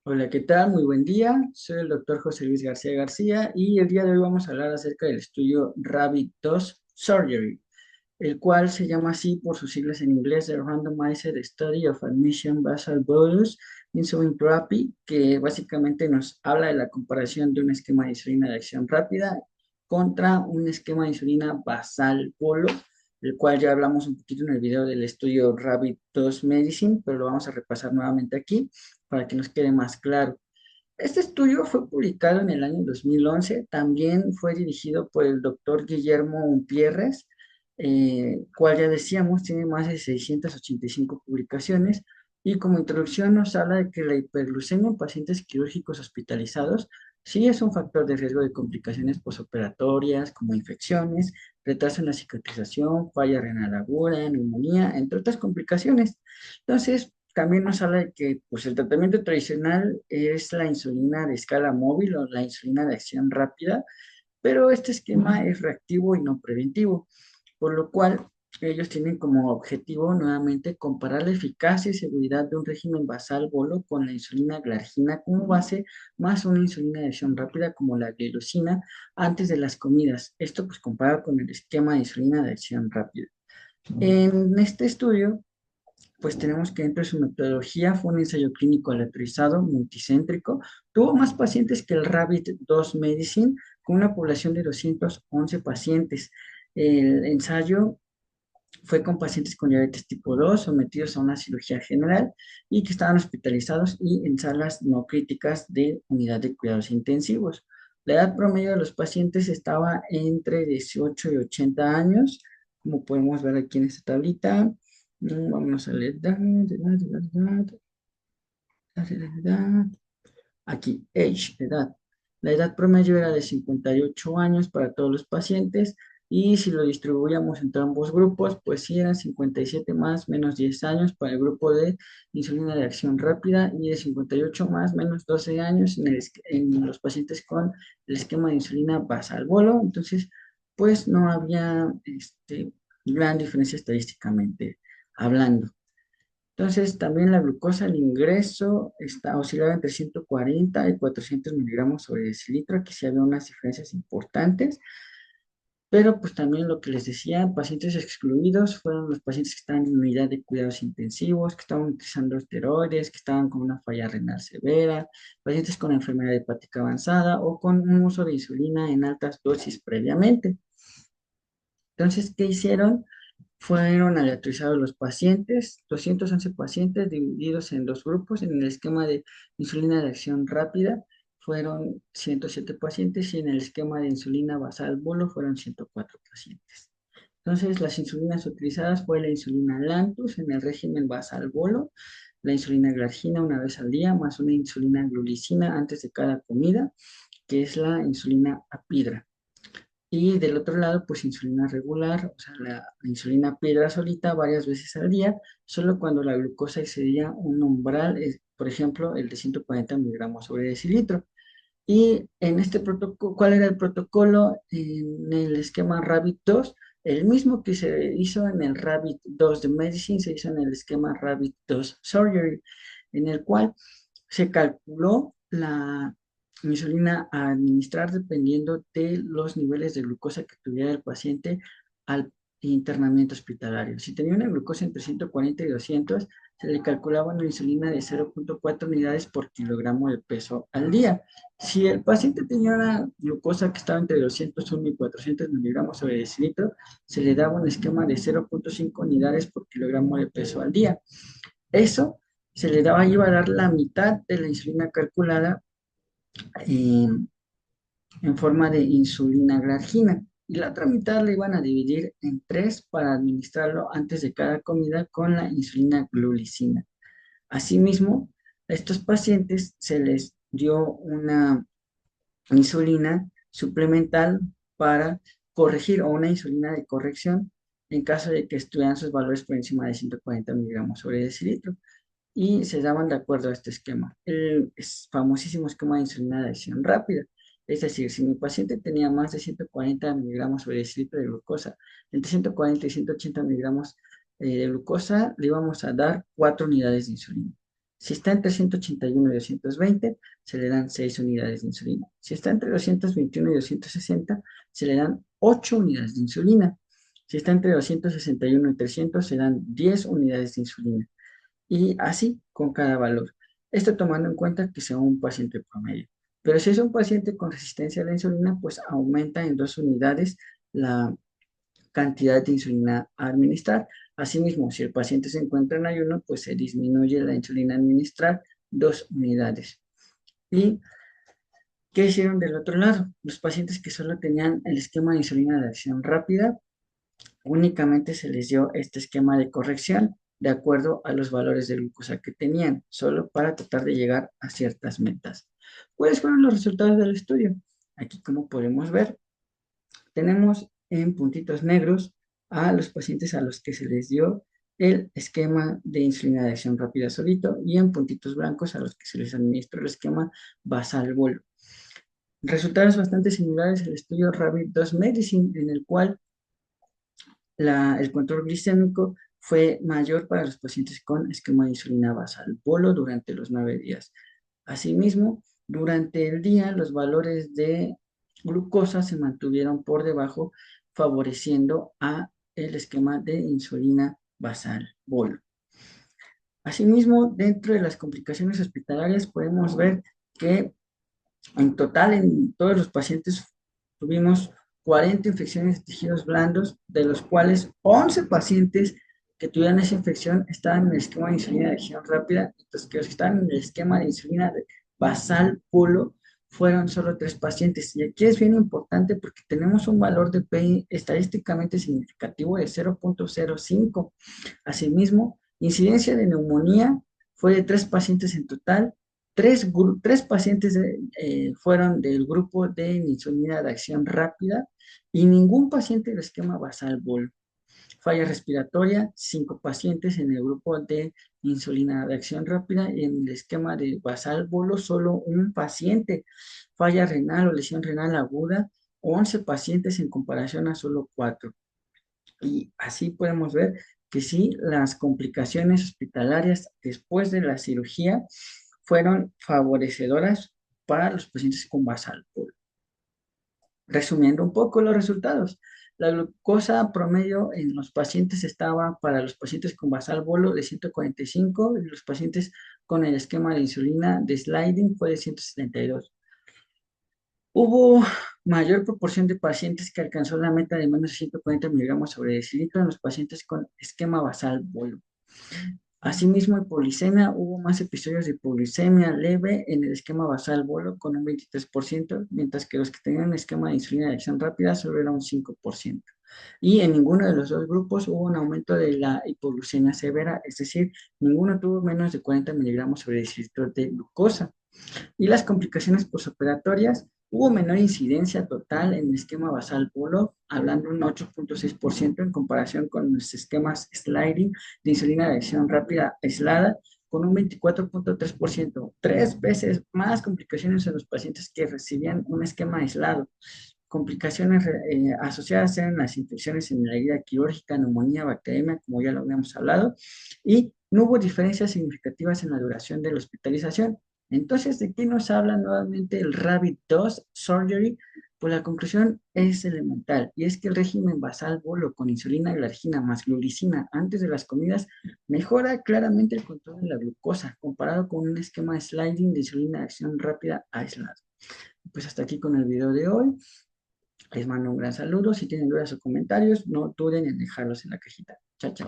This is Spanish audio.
Hola, ¿qué tal? Muy buen día. Soy el doctor José Luis García García y el día de hoy vamos a hablar acerca del estudio Rabbit 2 Surgery, el cual se llama así por sus siglas en inglés de Randomized Study of Admission Basal Bolus Insulin Therapy, que básicamente nos habla de la comparación de un esquema de insulina de acción rápida contra un esquema de insulina basal bolo, el cual ya hablamos un poquito en el video del estudio Rabbit 2 Medicine, pero lo vamos a repasar nuevamente aquí para que nos quede más claro. Este estudio fue publicado en el año 2011, también fue dirigido por el doctor Guillermo Umpierres, cual ya decíamos, tiene más de 685 publicaciones, y como introducción nos habla de que la hiperglucemia en pacientes quirúrgicos hospitalizados sí es un factor de riesgo de complicaciones posoperatorias, como infecciones, retraso en la cicatrización, falla renal aguda, neumonía, entre otras complicaciones. Entonces, también nos habla de que pues, el tratamiento tradicional es la insulina de escala móvil o la insulina de acción rápida, pero este esquema es reactivo y no preventivo, por lo cual ellos tienen como objetivo nuevamente comparar la eficacia y seguridad de un régimen basal bolo con la insulina glargina como base, más una insulina de acción rápida como la glucina antes de las comidas. Esto pues comparado con el esquema de insulina de acción rápida. En este estudio pues tenemos que dentro de su metodología fue un ensayo clínico aleatorizado, multicéntrico. Tuvo más pacientes que el Rabbit 2 Medicine, con una población de 211 pacientes. El ensayo fue con pacientes con diabetes tipo 2 sometidos a una cirugía general y que estaban hospitalizados y en salas no críticas de unidad de cuidados intensivos. La edad promedio de los pacientes estaba entre 18 y 80 años, como podemos ver aquí en esta tablita. Vamos a la edad. Aquí, age, edad. La edad promedio era de 58 años para todos los pacientes y si lo distribuíamos entre ambos grupos, pues sí eran 57 más menos 10 años para el grupo de insulina de acción rápida y de 58 más menos 12 años en los pacientes con el esquema de insulina basal bolo. Entonces, pues no había gran diferencia estadísticamente hablando. Entonces, también la glucosa al ingreso oscilaba entre 140 y 400 miligramos sobre decilitro. Aquí sí había unas diferencias importantes, pero pues también lo que les decía, pacientes excluidos fueron los pacientes que estaban en unidad de cuidados intensivos, que estaban utilizando esteroides, que estaban con una falla renal severa, pacientes con enfermedad hepática avanzada o con un uso de insulina en altas dosis previamente. Entonces, ¿qué hicieron? Fueron aleatorizados los pacientes, 211 pacientes divididos en dos grupos. En el esquema de insulina de acción rápida fueron 107 pacientes y en el esquema de insulina basal bolo fueron 104 pacientes. Entonces, las insulinas utilizadas fue la insulina Lantus en el régimen basal bolo, la insulina glargina una vez al día, más una insulina glulicina antes de cada comida, que es la insulina apidra. Y del otro lado, pues insulina regular, o sea, la insulina piedra solita varias veces al día, solo cuando la glucosa excedía un umbral, por ejemplo, el de 140 miligramos sobre decilitro. Y en este protocolo, ¿cuál era el protocolo en el esquema Rabbit 2? El mismo que se hizo en el Rabbit 2 de Medicine, se hizo en el esquema Rabbit 2 Surgery, en el cual se calculó la insulina a administrar dependiendo de los niveles de glucosa que tuviera el paciente al internamiento hospitalario. Si tenía una glucosa entre 140 y 200, se le calculaba una insulina de 0,4 unidades por kilogramo de peso al día. Si el paciente tenía una glucosa que estaba entre 201 y 400 miligramos sobre decilitro, se le daba un esquema de 0,5 unidades por kilogramo de peso al día. Eso se le daba, iba a dar la mitad de la insulina calculada eh, en forma de insulina glargina y la otra mitad la iban a dividir en tres para administrarlo antes de cada comida con la insulina glulicina. Asimismo, a estos pacientes se les dio una insulina suplemental para corregir o una insulina de corrección en caso de que estuvieran sus valores por encima de 140 miligramos sobre decilitro y se daban de acuerdo a este esquema, el famosísimo esquema de insulina de acción rápida. Es decir, si mi paciente tenía más de 140 miligramos sobre decilitro de glucosa, entre 140 y 180 miligramos de glucosa, le íbamos a dar 4 unidades de insulina. Si está entre 181 y 220, se le dan 6 unidades de insulina. Si está entre 221 y 260, se le dan 8 unidades de insulina. Si está entre 261 y 300, se dan 10 unidades de insulina. Y así con cada valor. Esto tomando en cuenta que sea un paciente promedio. Pero si es un paciente con resistencia a la insulina, pues aumenta en 2 unidades la cantidad de insulina a administrar. Asimismo, si el paciente se encuentra en ayuno, pues se disminuye la insulina a administrar 2 unidades. ¿Y qué hicieron del otro lado? Los pacientes que solo tenían el esquema de insulina de acción rápida, únicamente se les dio este esquema de corrección de acuerdo a los valores de glucosa que tenían, solo para tratar de llegar a ciertas metas. ¿Cuáles fueron los resultados del estudio? Aquí, como podemos ver, tenemos en puntitos negros a los pacientes a los que se les dio el esquema de insulina de acción rápida solito y en puntitos blancos a los que se les administró el esquema basal bolo. Resultados bastante similares al estudio Rabbit 2 Medicine, en el cual el control glicémico fue mayor para los pacientes con esquema de insulina basal bolo durante los 9 días. Asimismo, durante el día los valores de glucosa se mantuvieron por debajo, favoreciendo a el esquema de insulina basal bolo. Asimismo, dentro de las complicaciones hospitalarias podemos ver que en total en todos los pacientes tuvimos 40 infecciones de tejidos blandos, de los cuales 11 pacientes que tuvieron esa infección estaban en el esquema de insulina de acción rápida, entonces que los que estaban en el esquema de insulina basal polo fueron solo 3 pacientes. Y aquí es bien importante porque tenemos un valor de PI estadísticamente significativo de 0.05. Asimismo, incidencia de neumonía fue de 3 pacientes en total. Tres pacientes fueron del grupo de insulina de acción rápida y ningún paciente del esquema basal bolo. Falla respiratoria, 5 pacientes en el grupo de insulina de acción rápida y en el esquema de basal bolo solo un paciente. Falla renal o lesión renal aguda, 11 pacientes en comparación a solo 4. Y así podemos ver que sí, las complicaciones hospitalarias después de la cirugía fueron favorecedoras para los pacientes con basal bolo. Resumiendo un poco los resultados, la glucosa promedio en los pacientes estaba para los pacientes con basal bolo de 145 y los pacientes con el esquema de insulina de sliding fue de 172. Hubo mayor proporción de pacientes que alcanzó la meta de menos de 140 miligramos sobre decilitro en los pacientes con esquema basal bolo. Asimismo, hipoglicemia, hubo más episodios de hipoglicemia leve en el esquema basal bolo con un 23%, mientras que los que tenían esquema de insulina de acción rápida solo era un 5%. Y en ninguno de los dos grupos hubo un aumento de la hipoglucemia severa, es decir, ninguno tuvo menos de 40 miligramos sobre decilitro de glucosa. Y las complicaciones posoperatorias, hubo menor incidencia total en el esquema basal polo, hablando un 8.6% en comparación con los esquemas sliding de insulina de acción rápida aislada, con un 24.3%, 3 veces más complicaciones en los pacientes que recibían un esquema aislado. Complicaciones asociadas eran las infecciones en la herida quirúrgica, neumonía, bacteriemia, como ya lo habíamos hablado, y no hubo diferencias significativas en la duración de la hospitalización. Entonces, ¿de qué nos habla nuevamente el Rabbit 2 Surgery? Pues la conclusión es elemental, y es que el régimen basal bolo con insulina glargina más glulicina antes de las comidas mejora claramente el control de la glucosa, comparado con un esquema sliding de insulina de acción rápida aislado. Pues hasta aquí con el video de hoy. Les mando un gran saludo. Si tienen dudas o comentarios, no duden en dejarlos en la cajita. Chao, chao.